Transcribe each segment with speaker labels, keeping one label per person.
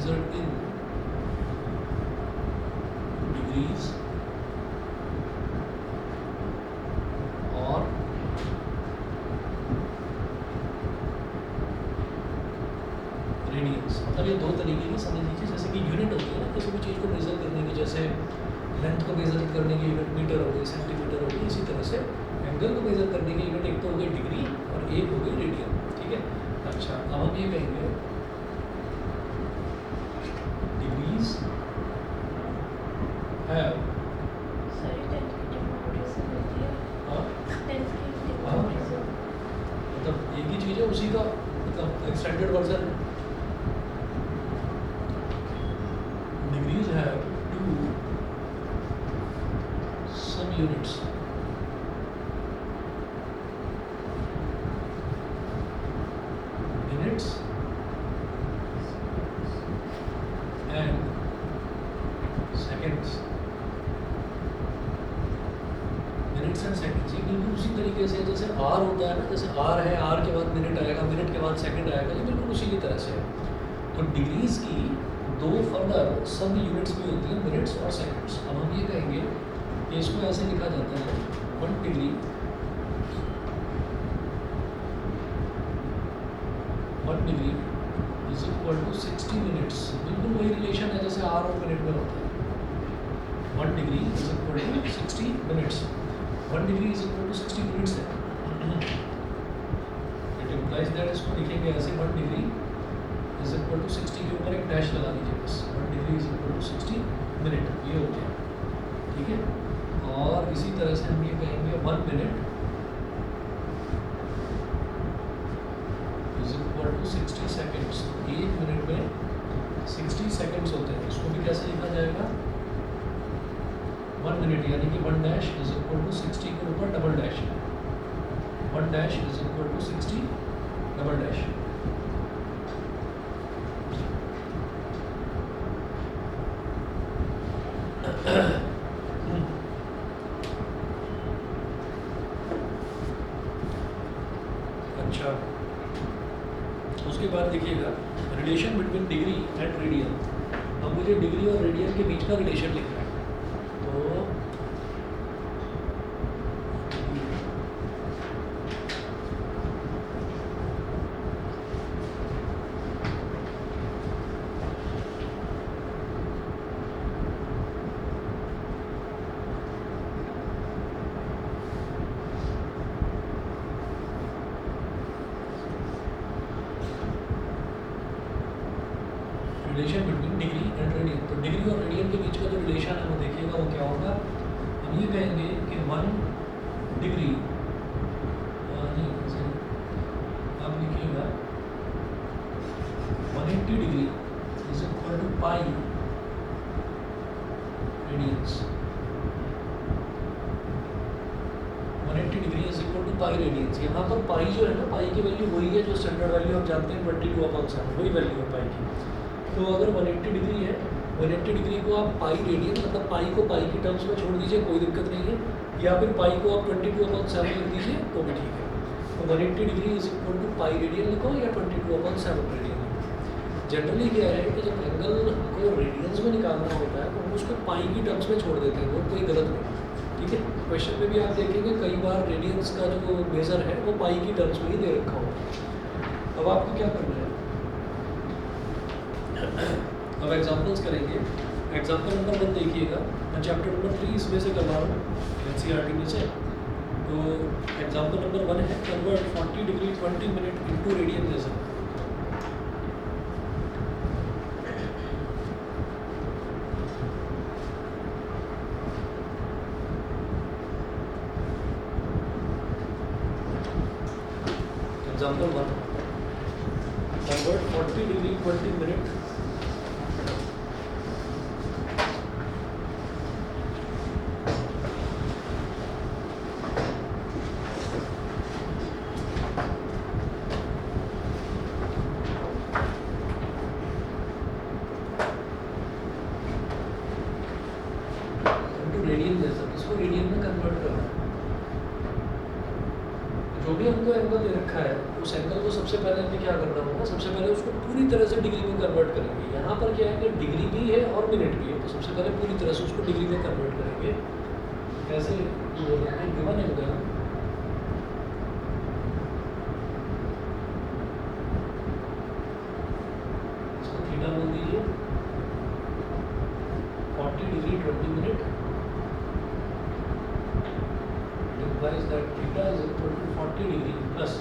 Speaker 1: Measured in degrees और radiance. मतलब ये दो तरीके की समझ लीजिए, जैसे कि यूनिट होती है ना किसी भी चीज़ को मेजर करने की, जैसे लेंथ को मेजर करने की यूनिट मीटर हो गई, सेंटीमीटर हो गई, इसी तरह से एंगल को मेजर करने की यूनिट एक तो हो गई डिग्री और एक हो गई रेडियन। ठीक है, अच्छा अब हम ये कहेंगे डिग्रीज है मतलब एक ही चीज़ है, उसी का मतलब एक्सटेंडेड वर्जन। डिग्रीज है to some units minutes and seconds. Minutes and seconds ये बिल्कुल उसी तरीके से जैसे आर होता है ना, जैसे आर है, आर के बाद मिनट आएगा, मिनट के बाद सेकंड आएगा, ये बिल्कुल उसी की तरह से है। तो डिग्रीज की दो फर्दर सब यूनिट्स भी होती हैं, मिनट्स और सेकंड्स। अब हम ये कहेंगे कि इसको ऐसे लिखा जाता है 1 degree 1 degree is equal to 60 minutes. बिल्कुल वही रिलेशन है जैसे आर और मिनट में होता है। 1 degree is equal to 60 minutes. 1 degree is equal to 60 minutes है। इट इम्प्लाइज दैट इसको लिखेंगे ऐसे 1 डिग्री इज इक्वल टू 60 के ऊपर एक डैश लगा दीजिए बस। 1 degree is equal to 60 minute, ये हो गया। ठीक है, और इसी तरह से हम ये कहेंगे 1 minute is equal to 60 seconds. 1 minute में 60 सेकेंड्स होते हैं, इसको भी कैसे लिखा जाएगा 1 मिनट यानी कि 1 डैश इज इक्वल टू 60 के ऊपर double dash. 1 dash is equal to 60 double dash. अच्छा, उसके बाद देखिएगा relation between degree and radian. अब मुझे डिग्री और रेडियन के बीच का रिलेशन लिखना है, तो relation between degree and radian. तो डिग्री और रेडियन के बीच का जो रिलेशन है वो देखिएगा वो क्या होगा। हम ये कहेंगे कि 1 डिग्री नहीं, आप लिखिएगा 180 degree is equal to pi radians. 180 degree is equal to pi radians. यहाँ पर पाई जो है ना, पाई की वैल्यू वही है जो स्टैंडर्ड वैल्यू हम जानते हैं 22/7, वही वैल्यू है पाई की। तो अगर 180 डिग्री है, 180 डिग्री को आप पाई रेडियन मतलब पाई को पाई की टर्म्स में छोड़ दीजिए, कोई दिक्कत नहीं है, या फिर पाई को आप 22/7 लिख दीजिए तो भी ठीक है। तो 180 degree is equal to pi radian लिखो या 22/7 रेडियन लिखो। जनरली क्या है कि जब एंगल को रेडियंस में निकालना होता है तो हम उसको पाई की टर्म्स में छोड़ देते हैं, वो कोई गलत नहीं। ठीक है, क्वेश्चन में भी आप देखेंगे कई बार रेडियंस का जो मेज़र है वो पाई की टर्म्स में ही दे रखा होगा। अब आपको क्या करना है, अब एग्जांपल्स करेंगे। एग्जांपल नंबर 1 देखिएगा, मैं चैप्टर नंबर 3 इसमें से करवा रहा हूँ एनसीईआरटी में से। तो एग्जांपल नंबर 1 है convert 40 degree 20 minute into radian major. Example 1 convert 40 degree 20 minute radian major, इसको रेडियन में कन्वर्ट करना है। जो भी हमको एंगल दे रखा है उस एंगल को सबसे पहले हमें क्या करना होगा, ना, सबसे पहले उसको पूरी तरह से डिग्री में कन्वर्ट करेंगे। यहाँ पर क्या है कि डिग्री भी है और मिनट भी है, तो सबसे पहले पूरी तरह से उसको डिग्री में कन्वर्ट करेंगे। कैसे गिवन है उधर, इसको थीटा बोल दीजिए, 40 degree 20 minute implies that theta is equal to 40 degree plus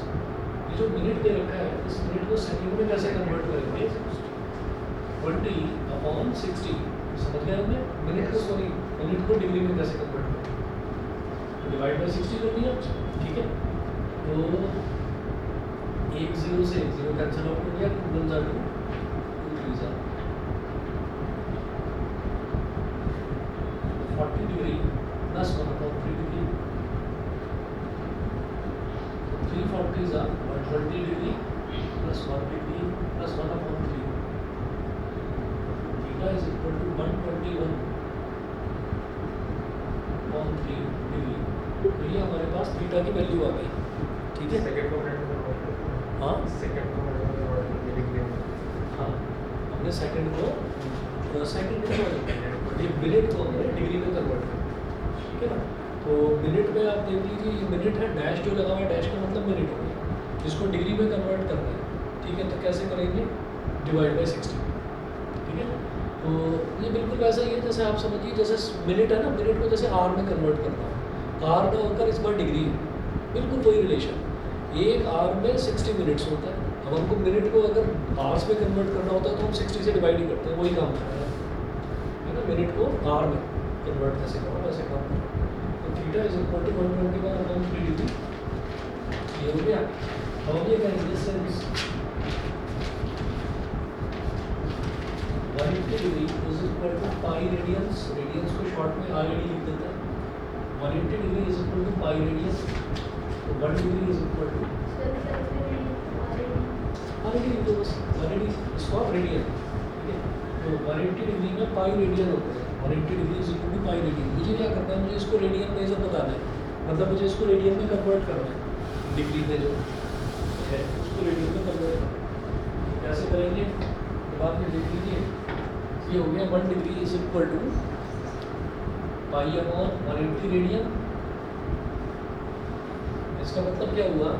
Speaker 1: ये जो मिनट दे रखा है, इस मिनट को सेकंड में कैसे कन्वर्ट करेंगे, 20/60, समझ गए हमने। मिनट को डिग्री में कैसे कन्वर्ट करेंगे, तो डिवाइड बाय 60 कर दिया, ठीक है। तो 1 0 से 1 0 कैंसिल आउट हो गया, 2 1 2 2 3 जा 40 degree plus 1/3 degree, 340 is 120 degree plus 1 degree plus 1/3. Theta is equal to 121/3 degree. तो ये हमारे पास थीटा की वैल्यू आ गई, ठीक है।
Speaker 2: सेकंड को मिनट में कन्वर्ट करते हैं।
Speaker 1: हाँ
Speaker 2: सेकंड को मिनट में कन्वर्ट करके डिग्री में।
Speaker 1: हाँ, हमने सेकंड को ये मिनट को हमने डिग्री में कन्वर्ट किया, ठीक है ना। तो मिनट में आप देख लीजिए, ये मिनट है, डैश जो लगा हुआ है, डैश का मतलब मिनट हो गया, जिसको डिग्री में कन्वर्ट करना है, ठीक है। तो कैसे करेंगे, डिवाइड बाय 60, ठीक है। तो ये बिल्कुल वैसा ही है जैसे आप समझिए, जैसे मिनट है ना, मिनट को जैसे आर में कन्वर्ट करना है, आर का होकर इस बार डिग्री है, बिल्कुल वही रिलेशन। एक आर में 60 मिनट्स होता है, अब हमको मिनट को अगर आवर्स में कन्वर्ट करना होता है तो हम 60 से डिवाइड ही करते हैं, वही काम कर रहा है ना। मिनट को आर में कन्वर्ट कैसे करो, वैसे काम करो। तो theta is equal to 121/3 degree, ये हो गया। अब ये करेंगे since 180 degree is equal to pi radians, radians को शॉर्ट में आर लिख देते हैं। 180 degree is equal to pi radians, तो 1 degree is equal to RD, तो बस आरडी इसको आप रेडियन, ठीक है। तो 180 डिग्री में पाई रेडियन होता है, 180 degree is equal to pi radian. मुझे क्या करना है, मुझे इसको रेडियन में से बताना है, मतलब मुझे इसको रेडियन में कन्वर्ट करना है, डिग्री में जो है उसको रेडियन में कन्वर्ट करना है। कैसे करेंगे, तो बाद में देख लीजिए। ये हो गया 1 degree is equal to pi upon 180 radian. इसका मतलब क्या हुआ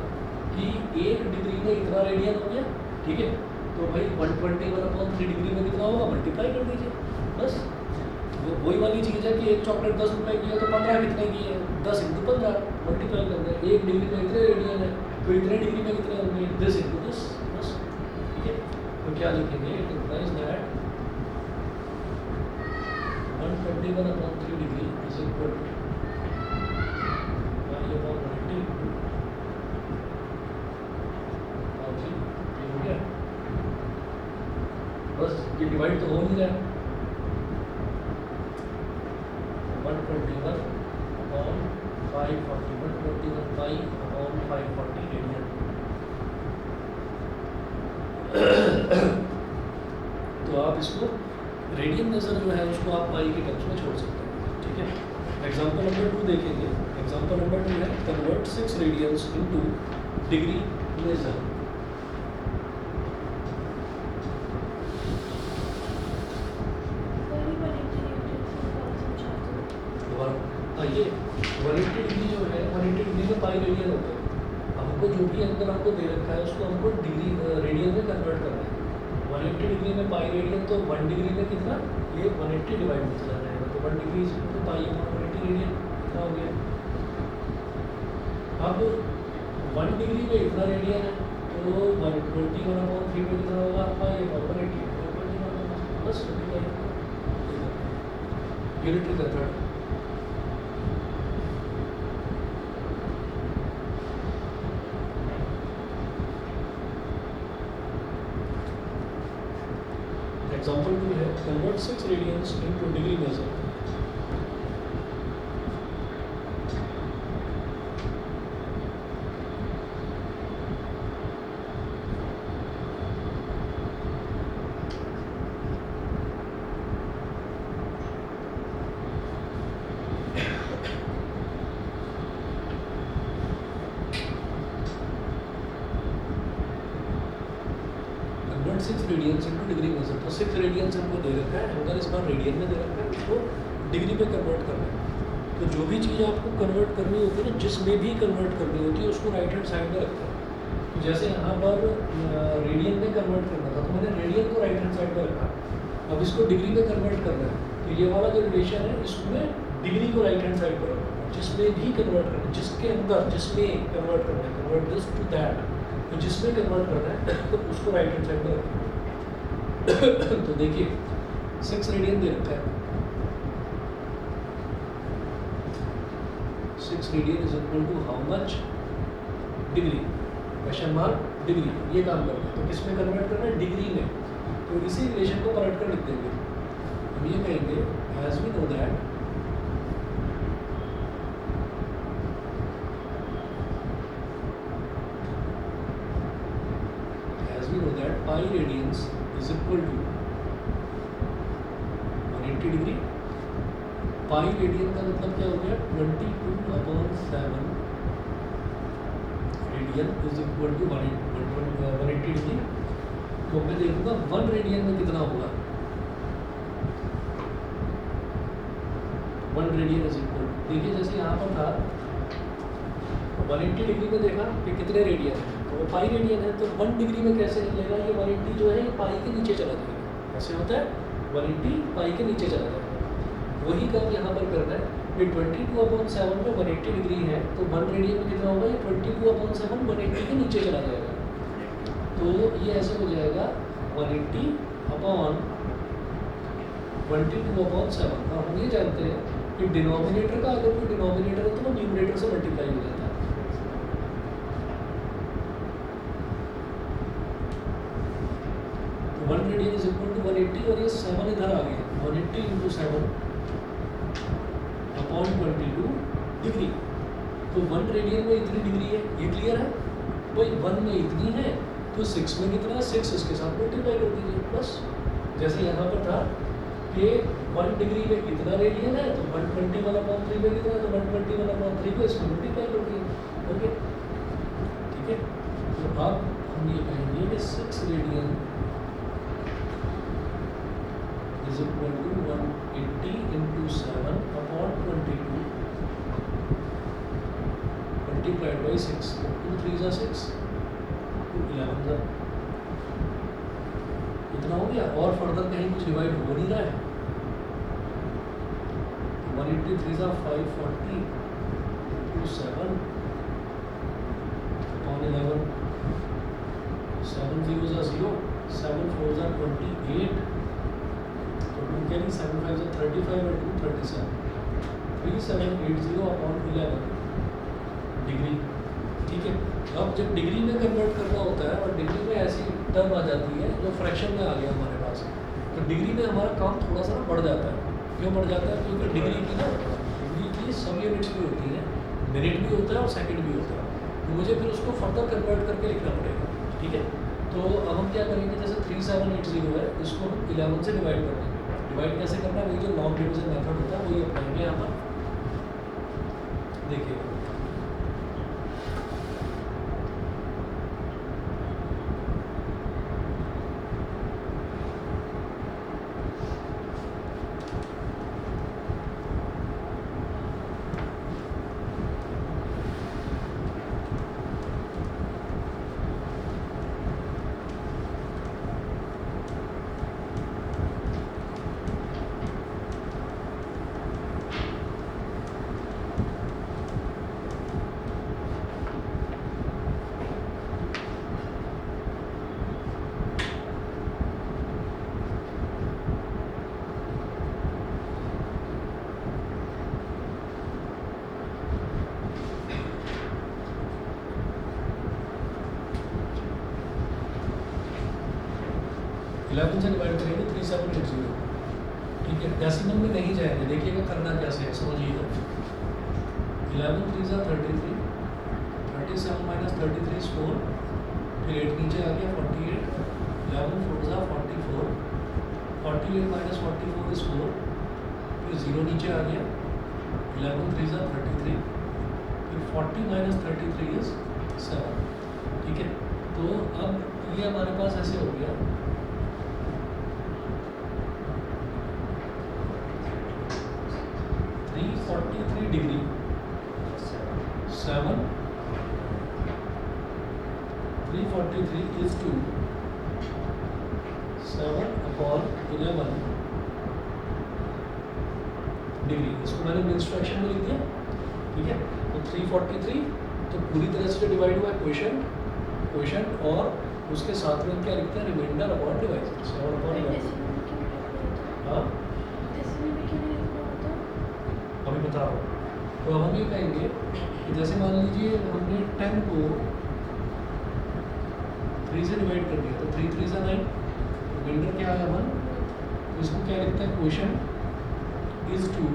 Speaker 1: कि 1 डिग्री में इतना रेडियन हो गया, ठीक है। तो भाई 121/3 डिग्री में कितना होगा, मल्टीप्लाई कर दीजिए बस। वो वही वाली चीज़ है कि एक चॉकलेट 10 रुपए की है तो 15 कितने की है, 10 × 15 मल्टीप्लाई कर दें। 1 डिग्री में इतने रेडियन है तो इतने डिग्री में कितने होंगे, 10 × 10 बस, ठीक है। तो क्या लिखेंगे, it implies that 121/3 degree is equal to pi upon 180 हो गया। बस ये डिवाइड तो हो नहीं रहा है, 121/540, 121 पाई अपॉन 540 रेडियन। तो आप इसको रेडियन मेजर जो है उसको आप पाई के टर्म्स में छोड़ सकते हैं, ठीक है। एग्जाम्पल नंबर 2 देखेंगे। एग्जाम्पल नंबर 2 है convert 6 radians into degree measure. ये 180 डिग्री जो है, 180 डिग्री में पाई रेडियन होता है। हमको जो भी अंदर हमको दे रखा है उसको हमको डिग्री रेडियन में कन्वर्ट करना है। 180 डिग्री में पाई रेडियन, तो 1 डिग्री में कितना, ये 180 डिवाइड में चला जाएगा, तो 1 degree is equal to pi upon 180 radian क्या हो गया। अब 1 डिग्री में इतना रेडियन है तो 121/3 में कितना होगा, पाई अपॉन 180 बस यूनिटरी मेथड। Example 2 है convert 6 radians into degree measure। Convert 6 radians into degree measure. तो 6 रेडियंस हमको दे रखा है, अगर इस बार रेडियन में दे रखा है, उसको डिग्री में कन्वर्ट करना है। तो जो भी चीज़ आपको कन्वर्ट करनी होती है ना, जिसमें भी कन्वर्ट करनी होती है, उसको राइट हैंड साइड में रखते हैं। तो जैसे यहाँ पर रेडियन में कन्वर्ट करना था, तो मैंने रेडियन को राइट हैंड साइड में रखा। अब इसको डिग्री में कन्वर्ट करना है, तो ये वाला जो रिलेशन है, इसमें डिग्री को राइट हैंड साइड पर रखना है। जिसमें भी कन्वर्ट करना है, जिसके अंदर जिसमें कन्वर्ट करना है, कन्वर्ट दिस टू दैट, तो जिसमें कन्वर्ट करना है तो उसको राइट हैंड साइड में रखना है। तो देखिए 6 रेडियन दे रखा है, 6 radian is equal to how much degree, question mark degree, ये काम करना है। तो किस में कन्वर्ट करना है? डिग्री में। तो इसी रिलेशन को पलट कर लिख देंगे। हम ये कहेंगे as we know that pi radians is equal to 180 degree. Pi radian का मतलब क्या हो गया? 22/7 radian is equal to 180 degree. तो मैं देखूंगा 1 रेडियन में कितना होगा। 1 रेडियन इज इक्वल, देखिए जैसे यहाँ पर था 180 डिग्री में देखा कि कितने रेडियन है, तो वो पाई रेडियन है। तो 1 डिग्री में कैसे लेगा? ये 180 जो है ये पाई के नीचे चला जाएगा। ऐसे होता है, 180 पाई के नीचे चला जाएगा। वही काम यहाँ पर करना है कि 22/7 में 180 डिग्री है, तो 1 रेडियन में कितना होगा? ये 22/7 180 के नीचे चला जाएगा। तो ये ऐसे हो जाएगा 180/22/7। और हम ये जानते हैं कि डिनोमिनेटर का अगर कोई डिनोमिनेटर है तो वो न्यूमरेटर से मल्टीप्लाई हो जाता है। तो 1 रेडियन इज इक्वल टू 180 और ये 7 इधर आ गया, 180 इंटू 7/22 डिग्री। तो 1 रेडियन में इतनी डिग्री है, ये क्लियर है? भाई 1 में इतनी है तो 6 में कितना है? 6 इसके साथ मल्टीप्लाई कर दीजिए बस। जैसे यहाँ पर था कि 1 डिग्री में कितना रेडियन है, तो 121/3 में कितना है, तो 121/3 को इसमें मल्टीप्लाई कर दिए। ओके, ठीक है। तो अब हम ये कहेंगे कि 6 radian is equal to 180 into 7/22 multiplied by 6। 2 3 ज़ा 6, 11 ज़ा, इतना हो गया। और फर्दर कहीं कुछ डिवाइड हो नहीं रहा है। 180 3 ज़ा 540 इंटू 7/11, 7 0 ज़ा 0, 7 4 ज़ा 28, तो 2 कैरी, 7 5 ज़ा 35 और 2 37, 3780/11 डिग्री। ठीक है। अब जब डिग्री में कन्वर्ट करना होता है और डिग्री में ऐसी टर्म आ जाती है जो फ्रैक्शन में आ गया हमारे पास, तो डिग्री में हमारा काम थोड़ा सा बढ़ जाता है। क्यों बढ़ जाता है? क्योंकि डिग्री की सब यूनिट्स भी होती हैं, मिनट भी होता है और सेकंड भी होता है। तो मुझे फिर उसको फर्दर कन्वर्ट करके लिखना पड़ेगा। ठीक है। तो अब हम क्या करेंगे, जैसे 3780 है, इसको हम 11 से डिवाइड कर देंगे। डिवाइड कैसे करना है? वही जो लॉन्ग डिवीजन मेथड होता है वही अपनाएंगे यहाँ पर। देखिए 11 से डिवाइड करेंगे 3780। ठीक है। डेसिमल में नहीं जाएंगे, देखिएगा करना कैसे है, समझिएगा। 11 3 ज़ा 33, 37 माइनस 33 is 4, फिर 8 नीचे आ गया 48, 11 4 ज़ा 44, 48 माइनस 44 is 4, फिर 0 नीचे आ गया, 11 3 ज़ा 33, फिर 40 माइनस 33 is 7। ठीक है। तो अब ये हमारे पास ऐसे हो गया 343 डिग्री 7 343 is to 7/11 डिग्री। इसको मैंने मेंस फ्रैक्शन में लिख दिया, ठीक है। तो 343 तो पूरी तरह से डिवाइड हुआ है क्वोशंट और उसके साथ में क्या लिखते हैं, रिमाइंडर अपॉन डिवाइडेड 7/11। हाँ अभी बता रहा हूँ। तो हम ये कहेंगे कि जैसे मान लीजिए हमने 10 को 3 से डिवाइड कर दिया तो 3 3 9, रिमाइंडर क्या है 1। तो इसको क्या लिखता है, quotient is to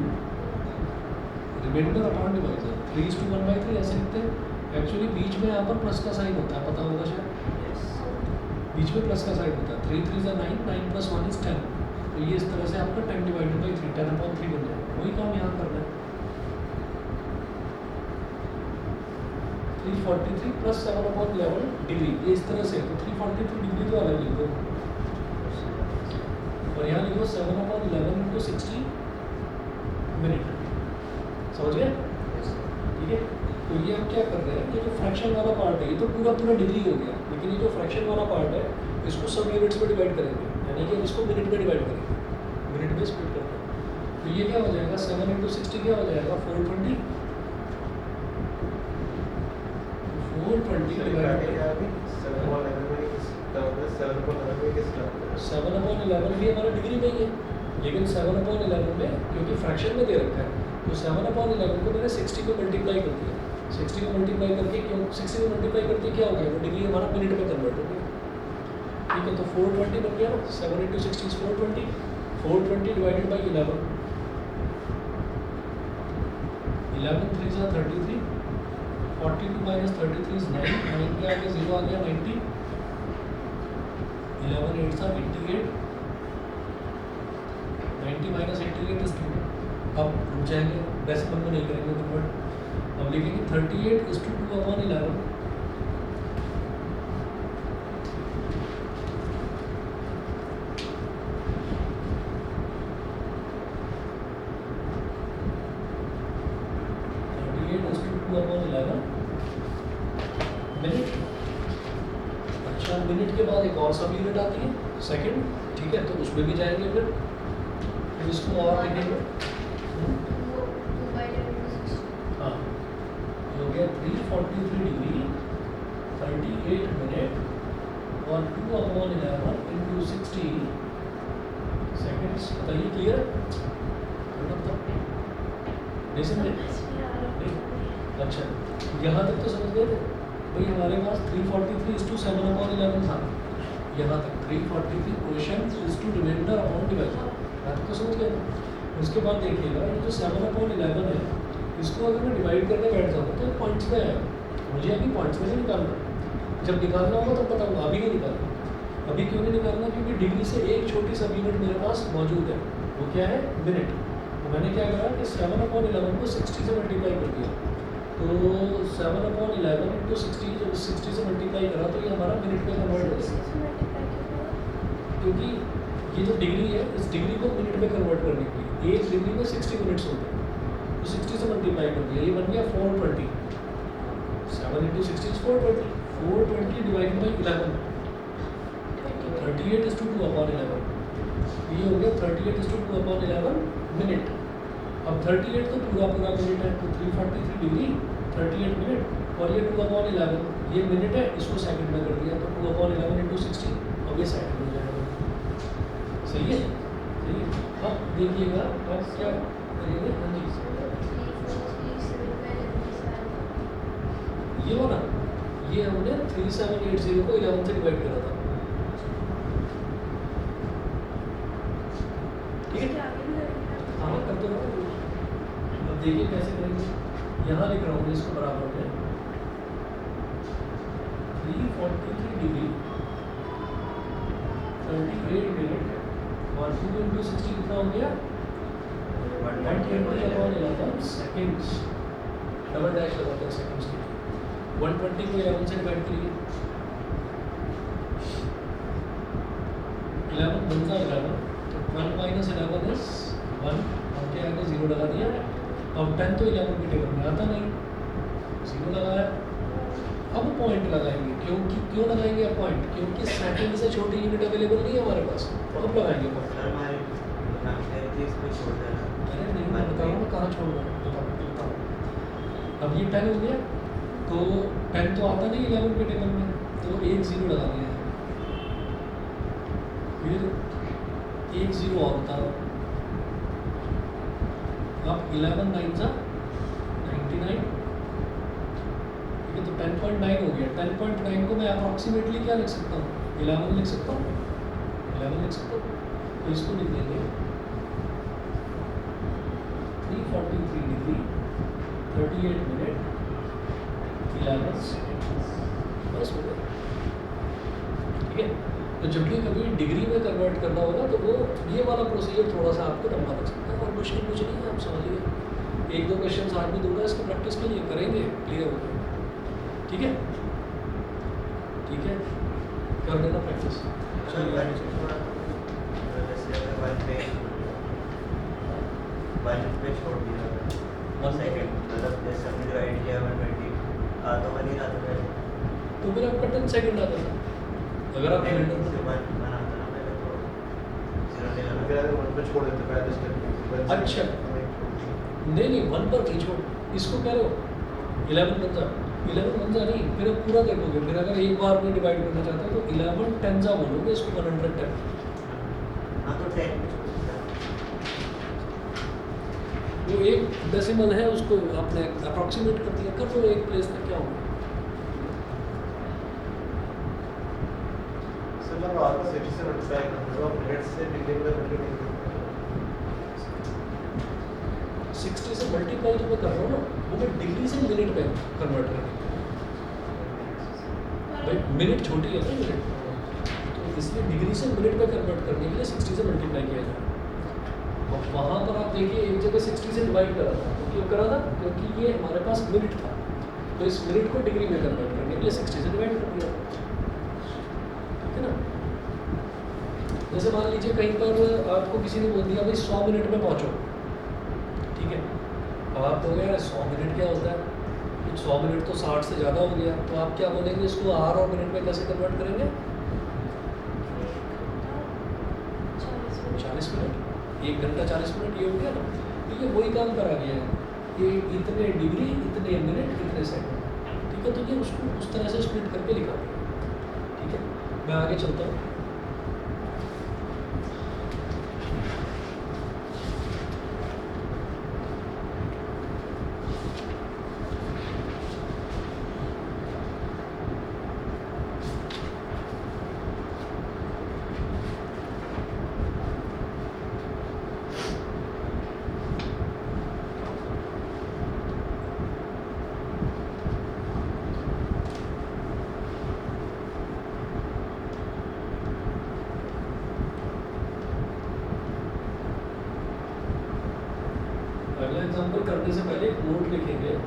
Speaker 1: remainder upon divisor 3 is to 1/3 ऐसे लिखते हैं। एक्चुअली बीच में यहाँ पर प्लस का साइन होता है, पता होगा शायद, बीच में प्लस का साइन होता है। 3 3 9, 9 + 1 is 10। तो ये इस तरह से आपका 10 / 3 10/3 बन जाएगा। वही काम यहाँ करना है, 343 + 7/11 डिग्री, ये इस तरह से। तो 343 डिग्री तो अलग लिख दो और यहाँ लिखो 7/11 × 60 मिनट। समझ गए, ठीक है। तो ये हम क्या कर रहे हैं, ये जो फ्रैक्शन वाला पार्ट है ये तो पूरा डिग्री हो गया, लेकिन ये जो फ्रैक्शन वाला पार्ट है इसको सब यूनिट्स में डिवाइड करेंगे, यानी कि इसको मिनट में डिवाइड करेंगे, मिनट में स्प्लिट करते हैं। तो ये क्या हो जाएगा, 7 × 60 क्या हो जाएगा, 420 डिवाइड 7/11 भी हमारा डिग्री में ही है, लेकिन 7/11 में क्योंकि फ्रैक्शन में दे रखा है तो 7/11 को मैंने 60 को मल्टीप्लाई कर दिया। 60 को मल्टीप्लाई करके क्यों 60 को मल्टीप्लाई करके क्या हो गया, वो डिग्री हमारा मिनट में कन्वर्ट हो गया, ठीक है। तो 420 बन गया ना, 7 × 60 is 420, 420 डिवाइडेड बाई 11, 11 3 × 33, 42 - 33 is 9, 9 के आगे 0 आ गया 90, 11 8 × 88, 90 - 88 is 2। अब रुक जाएंगे, डेसिमल में नहीं करेंगे कन्वर्ट, अब लिखेंगे 38 is to 2/11। मिनट। अच्छा, मिनट के बाद एक और सब यूनिट आती है सेकंड, ठीक है। तो उसमें भी जाएंगे फिर इसको और लिखेंगे। हाँ, ये हो गया 343 डिग्री 38 मिनट और 2/11 × 60 सेकेंड्स। बताइए, क्लियर है? नहीं समझे? अच्छा, यहाँ तक तो समझ गए थे भाई। हमारे पास 343 is to 7/11 था, यहाँ तक 343 quotient is to remainder upon divisor, यहाँ तक तो समझ गए थे। उसके बाद देखिएगा ये जो 7/11 है इसको अगर मैं डिवाइड करके बैठ जाऊँ तो पॉइंट्स में आएगा, मुझे अभी पॉइंट्स में नहीं निकालना, जब निकालना होगा तब बताऊँगा, अभी नहीं निकालना। अभी क्यों नहीं निकालना, क्योंकि डिग्री से एक छोटी सब यूनिट मेरे पास मौजूद है, वो क्या है, मिनट। तो मैंने क्या करा कि 7/11 को 60 से मल्टीप्लाई कर दिया, तो 7/11 × 60 जब 60 से मल्टीप्लाई करा तो ये हमारा मिनट में कन्वर्ट हो जाएगा, क्योंकि ये जो डिग्री है इस डिग्री को मिनट में कन्वर्ट करने के लिए एक डिग्री में 60 मिनट्स होते हैं, तो 60 से मल्टीप्लाई कर दिया, ये बन गया 420। 7 × 60 is 420, 420 divided by 11, 38 is to 2/11। ये हो गया 38 is to 2/11 मिनट। अब 38 तो पूरा मिनट है, तो 343 डिग्री 38 मिनट और ये 2/11 ये मिनट है, इसको सेकंड में कर दिया तो 2/11 × 60, अब ये सेकंड में जाएगा। सही है, सही है। अब देखिएगा अब क्या करेंगे, हाँ जी ये हो ना, ये हमने 3780 को 11 से डिवाइड करा था, ठीक है। हाँ कर दो। अब देखिए कैसे करेंगे, यहाँ लिख रहा हूँ इसको बराबर में 343 डिग्री 38 मिनट और 2 × 60 कितना हो गया, 120/11 सेकेंड्स, डबल डैश लगाते हैं सेकेंड्स के। 120 को 11 से डिवाइड करिए, 11 बनता 11, तो 12 माइनस 11 इज 1, हम क्या आगे 0 लगा दिया। अब 10 तो 11 की टेबल में आता नहीं, 0 लगाया। अब पॉइंट लगाएंगे, क्यों लगाएंगे अब पॉइंट? क्योंकि सेकंड से छोटी यूनिट अवेलेबल नहीं है हमारे पास, तो अब लगाएंगे पॉइंट।
Speaker 3: सर हमारे नाम से इसको छोड़ देना।
Speaker 1: अरे नहीं, मैं बताऊँ ना कहाँ छोड़ना है, बताओ। अब ये 10 हो गया, तो 10 तो आता नहीं 11 के टेबल में, तो एक 0 लगा दिया है। फिर एक 0 और था। अब 11 9 था 99, ठीक है, तो 10.9 हो गया। 10.9 को मैं अप्रॉक्सीमेटली क्या लिख सकता हूँ? 11 लिख सकता हूँ, 11 लिख सकता हूँ। तो इसको लिख देंगे 343 डिग्री 38 मिनट 11 सेकेंड, बस हो गया। ठीक है, तो जब भी कभी डिग्री में कन्वर्ट करना होगा तो वो ये वाला प्रोसीजर थोड़ा सा आपको लंबा लग सकता है, और मुश्किल कुछ नहीं है, आप समझिए। एक दो क्वेश्चन आज भी दूंगा इसको प्रैक्टिस के लिए, करेंगे, क्लियर हो गया। ठीक है, ठीक है, कर देना प्रैक्टिस।
Speaker 3: सर जैसे अगर वन पे छोड़ दिया 1 सेकंड, मतलब जैसे हमने डिवाइड किया 120, तो 1 ही आता है,
Speaker 1: तो फिर आपका 10 सेकंड आता था। अगर आप
Speaker 3: नहीं,
Speaker 1: कैलेंडर
Speaker 3: से 1 बनाता ना पहले, तो 0 नहीं
Speaker 2: फिर
Speaker 3: लगा।
Speaker 2: अगर 1 पे छोड़ देते पहले स्टेप।
Speaker 1: अच्छा। नहीं 1 पर नहीं छोड़, इसको कह रहे हो 11 बन जा, 11 बन जा नहीं, फिर आप पूरा देखोगे। फिर अगर एक बार में डिवाइड करना चाहते हो तो 11 10 जा बोलोगे, इसको 110।
Speaker 3: हाँ तो 10 पे छोड़ दिया।
Speaker 1: वो एक डेसिमल है, उसको आपने अप्रॉक्सीमेट कर दिया, कर लो एक प्लेस तक, क्या होगा।
Speaker 2: सर मैं वापस 80 से मल्टीप्लाई कर दूंगा, मिनट से डिग्री में कन्वर्ट नहीं करूंगा।
Speaker 1: 60 से मल्टीप्लाई जो मैं कर रहा हूँ ना, वो मैं डिग्री से मिनट में कन्वर्ट कर रहा हूँ। भाई मिनट छोटी है ना मिनट, तो इसलिए डिग्री से मिनट में कन्वर्ट करने के लिए 60 से मल्टीप्लाई किया जाए। और वहाँ पर आप देखिए एक जगह 60 से डिवाइड करा था, तो क्यों करा था? क्योंकि ये हमारे पास मिनट था, तो इस मिनट को डिग्री में कन्वर्ट करने के लिए 60 से डिवाइड कर दिया, ठीक है ना। जैसे मान लीजिए कहीं पर आपको किसी ने बोल दिया भाई 100 मिनट में पहुँचो, ठीक है। अब आप कहोगे यार 100 मिनट क्या होता है? 100 मिनट तो 60 से ज़्यादा हो गया, तो आप क्या बोलेंगे? इसको आर और मिनट में कैसे कन्वर्ट करेंगे? 40 मिनट, 1 घंटा 40 मिनट, ये हो गया ना। तो ये वही काम करा गया है, ये इतने डिग्री इतने मिनट इतने सेकंड, ठीक है। तो ये उसको उस तरह से स्प्लिट करके लिखा गया, ठीक है। मैं आगे चलता हूँ। अगला एग्जाम्पल करने से पहले एक नोट लिखेंगे।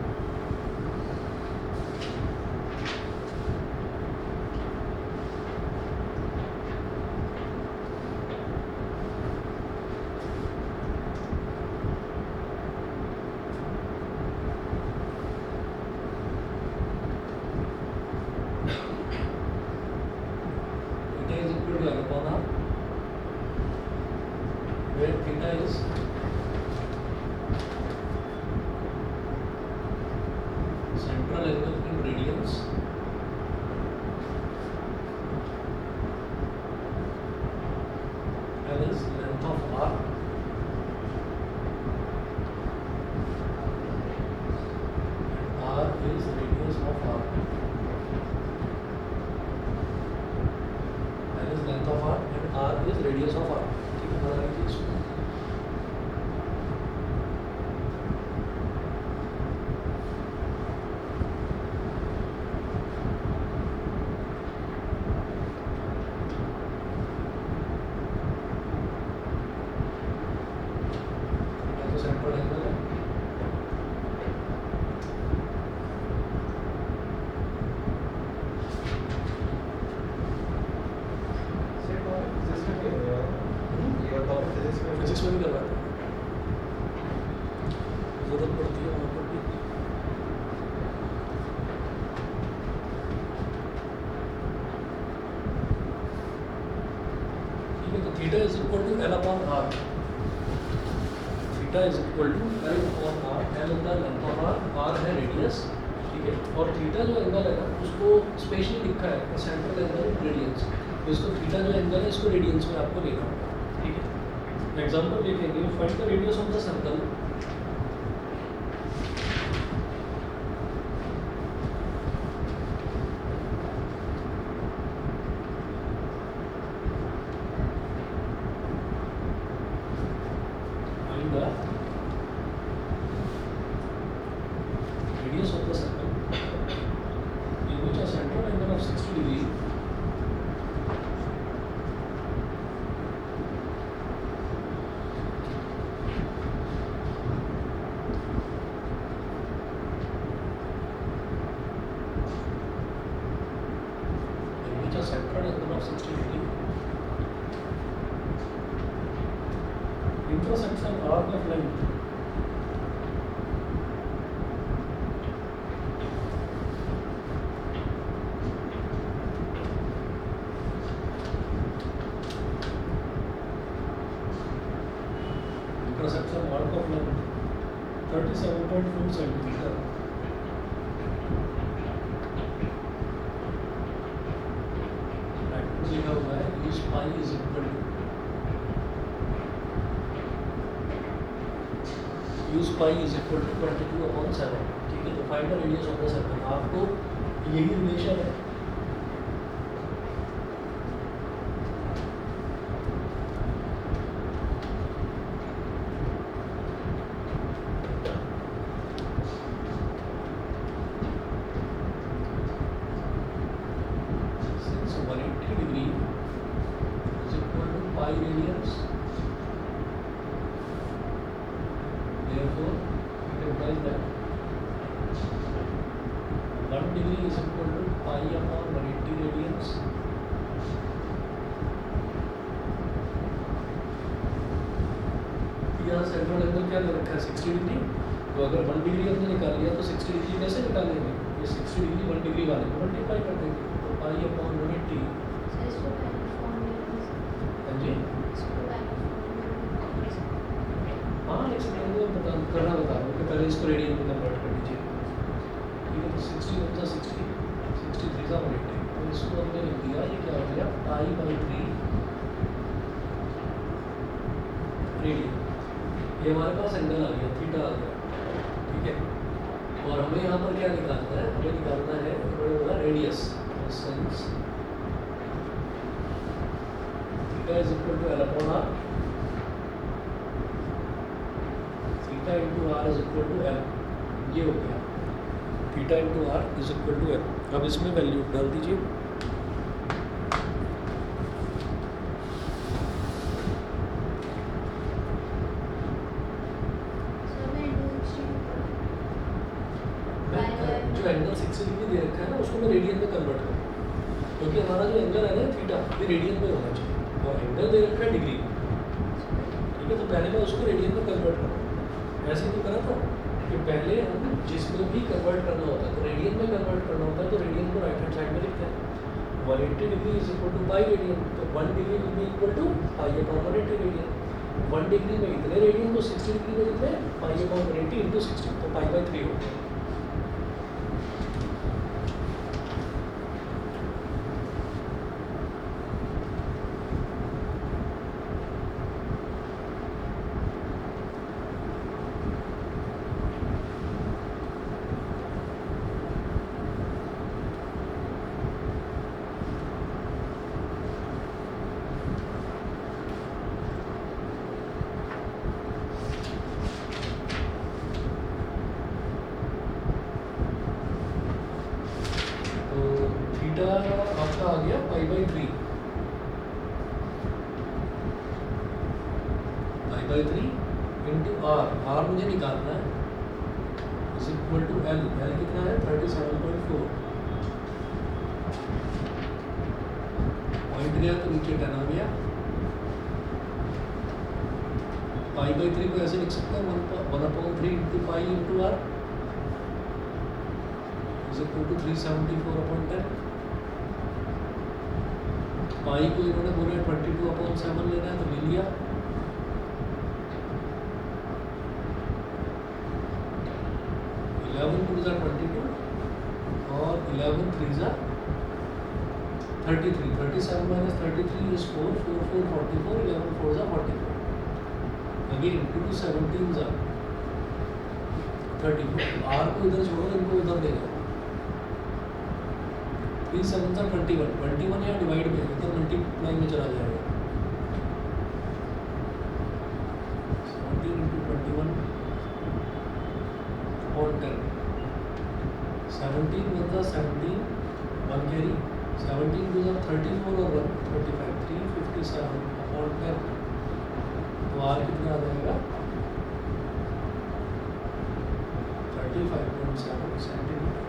Speaker 1: Theta is equal to L upon R, where theta is central angle in radians, L is length of R, and R is radius of R. L is length of R and R is radius of R. ठीक है, बता दीजिए इसको। तो central angle है,
Speaker 2: system
Speaker 1: basics में भी करवाते हैं, ज़रूरत पड़ती है वहाँ पर भी। ठीक है, तो theta is equal to L upon R, theta is equal to L upon R, L होता है लेंथ ऑफ आर, आर है रेडियस, ठीक है। और थीटा जो एंगल है ना उसको स्पेशली लिखा है सेंट्रल एंगल रेडियंस, तो इसको थीटा जो एंगल है इसको रेडियंस में आपको लेना होगा, ठीक है। एग्जांपल लिखेंगे, find the radius of the circle, find the radius of the circle in which a central angle of 60 degree intersects an arc of length intersects an arc of length 37.4 centimeter. लिखा हुआ है use pi is equal to to 22/7, ठीक है। तो find the radius of the circle, आपको यही relation है, since 180 degree is equal to pi radians, therefore it implies that 1 degree is equal to pi upon 180 radians. यहाँ central angle क्या दे रखा है 60 डिग्री, तो अगर 1 डिग्री हमने निकाल लिया तो 60 डिग्री कैसे निकालेंगे, ये 60 डिग्री 1 डिग्री वाले को मल्टीप्लाई कर देंगे, तो पाई अपॉन 180। हाँ जी, हाँ एक्सप्लेन करना बता रहा हूँ कि पहले इसको रेडियन में कन्वर्ट कर दीजिए, ठीक है। तो 60 बचा 60, 63 सा 180, तो इसको हमने लिख दिया, ये क्या हो गया पाई/3 रेडियन, ये हमारे पास एंगल आ गया, थीटा आ गया, ठीक है। और हमें यहाँ पर क्या निकालना है, हमें निकालना है बोला radius, since theta is equal to L upon R, theta into R is equal to L, ये हो गया theta into R is equal to L. अब इसमें वैल्यू डाल दीजिए, जो एंगल 60 डिग्री दे रखा है ना उसको मैं रेडियन में कन्वर्ट करूँ, क्योंकि हमारा जो एंगल है ना थीटा ये रेडियन में होना चाहिए, और एंगल दे रखा है डिग्री, ठीक है। तो पहले मैं उसको रेडियन में कन्वर्ट करूँ, ऐसे तो करा था कि पहले हम जिसमें भी कन्वर्ट करना होता है तो रेडियन में कन्वर्ट करना होता है, तो रेडियन को राइट हैंड साइड में लिखते हैं, 180 degree is equal to pi radian, तो 1 degree will be equal to pi upon 180 radian, 1 degree में इतने रेडियन, तो 60 डिग्री में कितने पाई अपॉन 180 इंटू 60, तो पाई/3 हो गया। थीटा आपका आ गया पाई/3, पाई/3 इंटू आर मुझे निकालना है, is equal to L, L कितना है 37.4, पॉइंट गया तो नीचे 10 आ गया, पाई बाई 3 को ऐसे लिख सकते हैं 1/3 into pi into R is equal to 374/10। पाई को इन्होंने बोले 22/7 लेना है तो ले लिया। इलेवन टू ज़ा 22 और 11 3 ज़ा 33, 37 minus 33 is 4, 4 4 44, 11 4 ज़ा 44। Again 2 17 ज़ा 34। R को इधर छोड़ो, इनको उधर ले जाओ। 3 7 ज़ा 21, 21 यहाँ डिवाइड में इधर मल्टीप्लाई में चला जाएगा। 17 into 21 और 10। 17 1 ज़ा 17, 1 कैरी, 17 2 ज़ा 34 और 1 35, 357/10। तो R कितना आ जाएगा 35.7 सेंटीमीटर।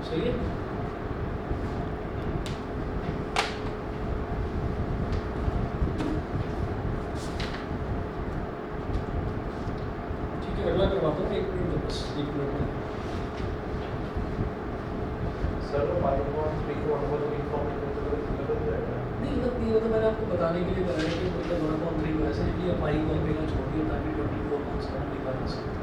Speaker 1: सही है। ठीक है, अगला करवाता हूँ, 1 मिनट दो बस, 1 मिनट में।
Speaker 2: सर वो 5/3 को 1/3 फॉर्म में तो गलत जाएगा।
Speaker 1: नहीं गलत नहीं, वो तो मैंने आपको बताने के लिए बताया कि मतलब 1/3 को ऐसे लिया, पाई को अकेला छोड़ दिया ताकि 22/7 निकाल सकें।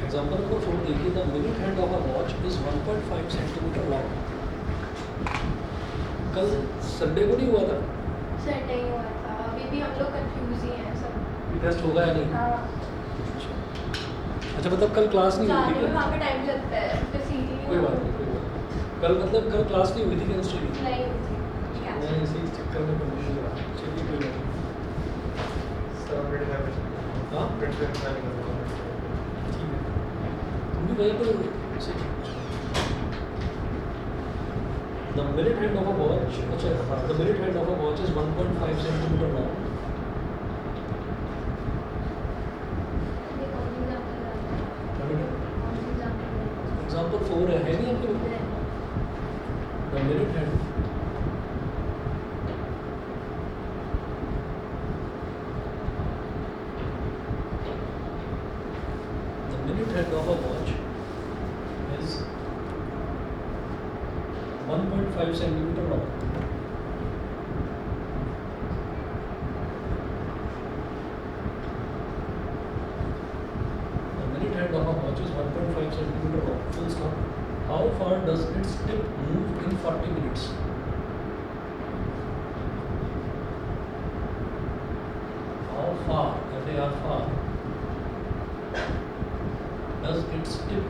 Speaker 1: एग्जाम्पल नंबर 4 देखिए, the minute hand of a watch is 1.5 centimetre long. कल संडे को नहीं हुआ था?
Speaker 4: सेट नहीं हुआ था, अभी भी हम लोग कंफ्यूज ही हैं सब।
Speaker 1: टेस्ट होगा या नहीं?
Speaker 4: हाँ,
Speaker 1: अच्छा, मतलब कल क्लास नहीं हुई
Speaker 4: जाने
Speaker 1: थी
Speaker 4: में
Speaker 1: क्या?
Speaker 4: वहाँ पे टाइम लगता है, फिर सीधी
Speaker 1: कोई बात नहीं, कोई बात नहीं। कल मतलब कल क्लास नहीं हुई थी केमिस्ट्री की?
Speaker 4: नहीं हुई थी।
Speaker 1: मैं इसी चक्कर में कंफ्यूज हो रहा। चलिए कोई बात नहीं।
Speaker 2: सर प्रिंट है
Speaker 1: हाँ
Speaker 2: प्रिंट नहीं करना
Speaker 1: ठीक है, तुम भी वहीं पर the minute hand of a watch, अच्छा हाँ, the minute hand of a watch is 1.5 centimetre long.
Speaker 4: ये कौन सी एग्जाम्पल है? कौन सी एग्जाम्पल है?
Speaker 1: एग्जाम्पल 4 है नहीं आपके बुक में? The minute hand of a watch is 1.5 centimeter long. The minute hand of a watch is 1.5 centimeter long. Full stop. How far does its tip move in 40 minutes? How far, F-A-R, far, does its tip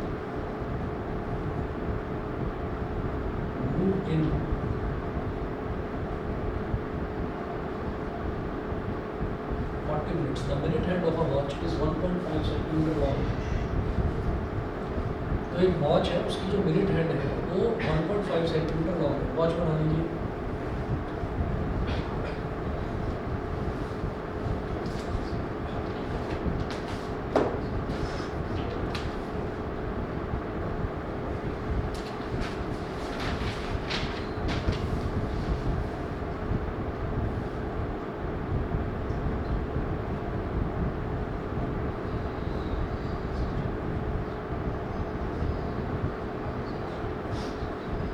Speaker 1: move in 40 minutes? The minute hand of a watch is 1.5 centimeter long. तो एक watch है, उसकी जो minute hand है वो 1.5 centimetre long है। Watch बना लीजिए।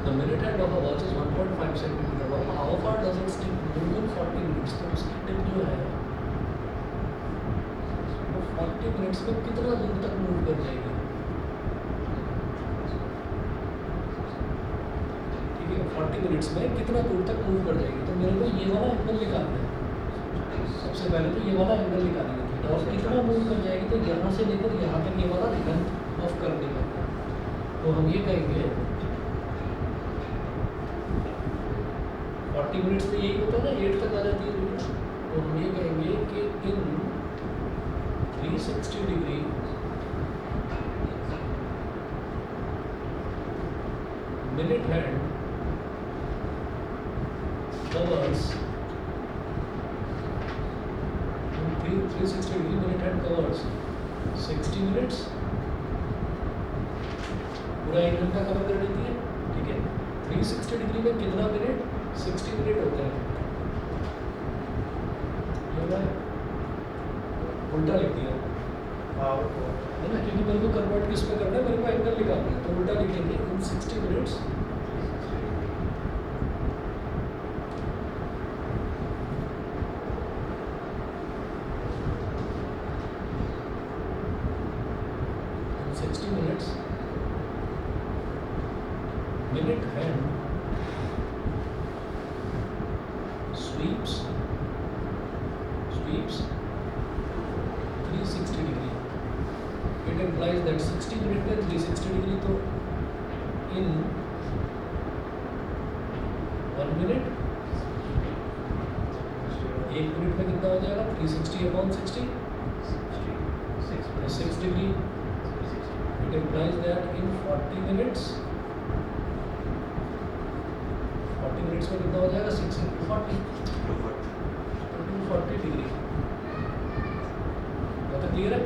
Speaker 1: The minute hand of a watch is 1.5 centimeter long. How far does its tip move in 40 minutes? तो उसकी टिप जो है वो 40 मिनट्स में कितना दूर तक मूव कर जाएगी? ठीक है, 40 मिनट्स में कितना दूर तक मूव कर जाएगी? तो मेरे को ये वाला एंगल निकालना है। सबसे पहले तो ये वाला एंगल निकालेंगे थीटा, और कितना मूव कर जाएगी? तो यहाँ से लेकर यहाँ तक ये वाला लेंथ ऑफ कर देगा। तो हम ये कहेंगे 40 मिनट्स में यही होता है ना, 8 तक आ जाती है लिमिट। तो हम ये कहेंगे कि इन 360 degree minute hand covers 360 degree minute hand covers 60 minutes, पूरा 1 घंटा कवर कर देती है। ठीक है, 360 डिग्री में कितना मिनट? 60 मिनट होते हैं। ये मैं उल्टा लिख दिया है ना, क्योंकि मेरे को कन्वर्ट किस पे करना है, मेरे को एंगल निकालना है, तो उल्टा लिखेंगे इन 60 minutes minute hand sweeps 360 degree. It implies that 60 minute में 360 degree, तो in 1 minute 1 मिनट में कितना हो जाएगा? 360 upon 60 6 degree. It implies that in 40 minutes में कितना हो जाएगा? 6 into 40 240 डिग्री। तो क्लियर है?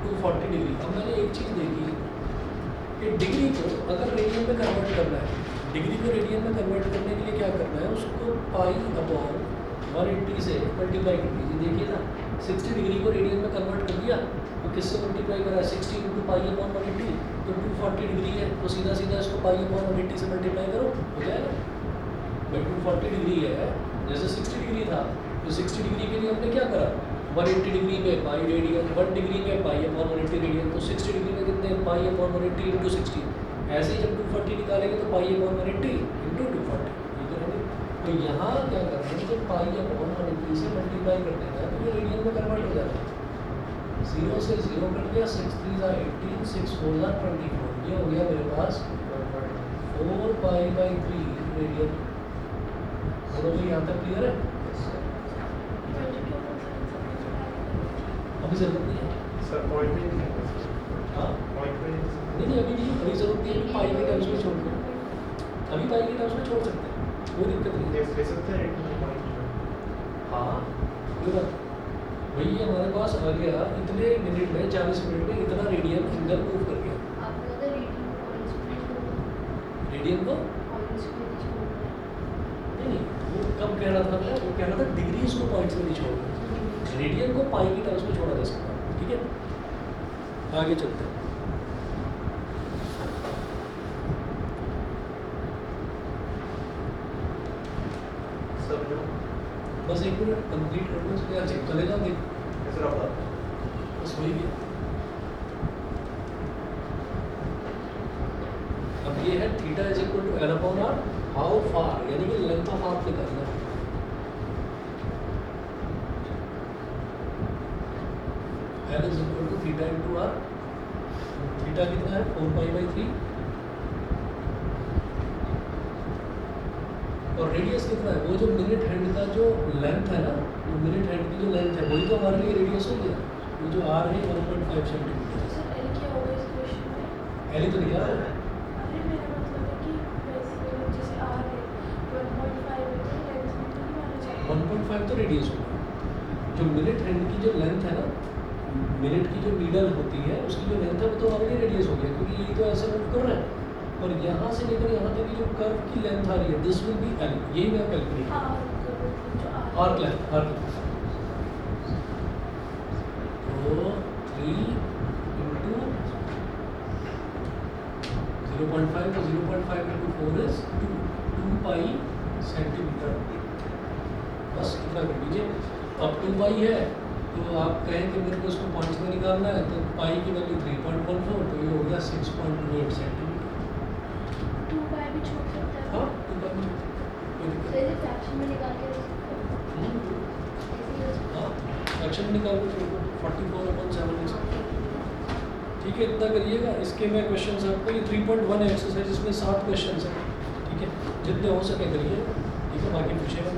Speaker 1: 240 डिग्री। अब मैंने एक चीज़ देखी कि डिग्री को अगर रेडियन में कन्वर्ट करना है, डिग्री को रेडियन में कन्वर्ट करने के लिए क्या करना है? उसको पाई अपॉन 180 से मल्टीप्लाई कर दीजिए। देखिए ना, 60 डिग्री को रेडियन में कन्वर्ट कर दिया, तो किससे मल्टीप्लाई करा? 60 इंटू पाई अपॉन 180, तो 240 डिग्री है, तो सीधा सीधा इसको पाई अपॉन 180 से मल्टीप्लाई करो, हो जाएगा। भाई 240 डिग्री है, जैसे 60 डिग्री था, तो 60 डिग्री के लिए हमने क्या करा? 180 डिग्री में पाई रेडियन, 1 डिग्री में पाई अपॉन 180 रेडियन, तो 60 डिग्री में कितने पाई अपॉन 180 इंटू 60। ऐसे ही जब 240 निकालेंगे तो पाई अपॉन 180 इंटू 240 ये करेंगे। तो यहाँ क्या करते हैं, जब पाई अपॉन 180 से मल्टीप्लाई कर देना है तो ये रेडियन में कन्वर्ट हो जाता है। 0 से 0 कट गया, 6 3 18, 6 4 24, ये हो गया मेरे पास 4 पाई बाई 3 रेडियन। दोनों को यहाँ तक क्लियर है? अभी जरूरत नहीं है
Speaker 2: सर पॉइंट में नहीं है।
Speaker 1: हाँ
Speaker 2: पॉइंट में
Speaker 1: नहीं अभी नहीं, अभी जरूरत नहीं है कि पाई के टर्म्स में छोड़ दो, अभी पाई के टर्म्स में छोड़ सकते हैं, कोई दिक्कत नहीं है।
Speaker 2: ले सकते हैं एक पॉइंट में।
Speaker 1: हाँ कोई बात वही हमारे पास आ गया इतने मिनट में, 40 मिनट में इतना रेडियन एंगल मूव कर गया।
Speaker 4: आप लोग रीडिंग पॉइंट्स में छोड़
Speaker 1: रेडियन को
Speaker 4: पॉइंट्स में छोड़
Speaker 1: नहीं, वो कब कह रहा था मैं, वो कह रहा था डिग्रीज को पॉइंट्स में नहीं छोड़ना, रेडियन को पाई की टर्म्स में छोड़ा जा सकता है। ठीक है आगे चलते हैं।
Speaker 2: सर जो
Speaker 1: बस एक मिनट कंप्लीट कर दो, उसके बाद चेक चले जाओगे,
Speaker 2: सर आप
Speaker 1: बस वही भी। अब ये है theta is equal to L upon R, how far यानी कि लेंथ ऑफ आर्क निकालना है। L is equal to theta into R, theta कितना है 4 पाई बाई 3 और रेडियस कितना है, वो जो मिनट हैंड का जो लेंथ है ना, वो मिनट हैंड की जो लेंथ है वही तो हमारे लिए रेडियस हो गया। वो जो आर है 1.5 सेंटीमीटर,
Speaker 4: सर एल क्या होगा इस क्वेश्चन में?
Speaker 1: एल ही तो निकाला है।
Speaker 4: अरे मेरा मतलब है कि वैसे जैसे आर है 1.5 है तो लेंथ में तो नहीं माना जाएगा।
Speaker 1: 1.5 तो रेडियस होगा, जो मिनट हैंड की जो लेंथ है ना, मिनट की जो नीडल होती है उसकी जो लेंथ है वो तो ऑलरेडी रेडियस हो गया, क्योंकि ये तो ऐसे मूव कर रहा है और यहाँ से लेकर यहाँ तक की जो कर्व की लेंथ आ रही है दिस विल बी एल, यही मैं कैलकुलेट
Speaker 4: आर जो
Speaker 1: आर्क लेंथ, आर्क लेंथ तो 3 इंटू 0.5 तो 0.5 इंटू 4 इज 2 पाई सेंटीमीटर। बस इतना कर लीजिए। अब 2 पाई है तो आप कहें कि मेरे को इसको पॉइंट्स में निकालना है, तो पाई की वैल्यू 3.14 तो ये हो गया 6.28 सेंटीमीटर।
Speaker 4: 2 बाय भी छोड़ सकता है।
Speaker 1: हाँ 2 पाई में कोई दिक्कत
Speaker 4: तो इसे फ्रैक्शन में निकाल के रख सकते हैं।
Speaker 1: नहीं।
Speaker 4: ऐसे ही हो सकता
Speaker 1: हाँ फ्रैक्शन निकाल के 44/7 लिख सकते हैं। ठीक है इतना करिएगा। इसके मैं क्वेश्चन आपको ये 3.1 है एक्सरसाइज, इसमें 7 क्वेश्चन हैं। ठीक है जितने हो सके करिए, ठीक है बाकी पूछेगा।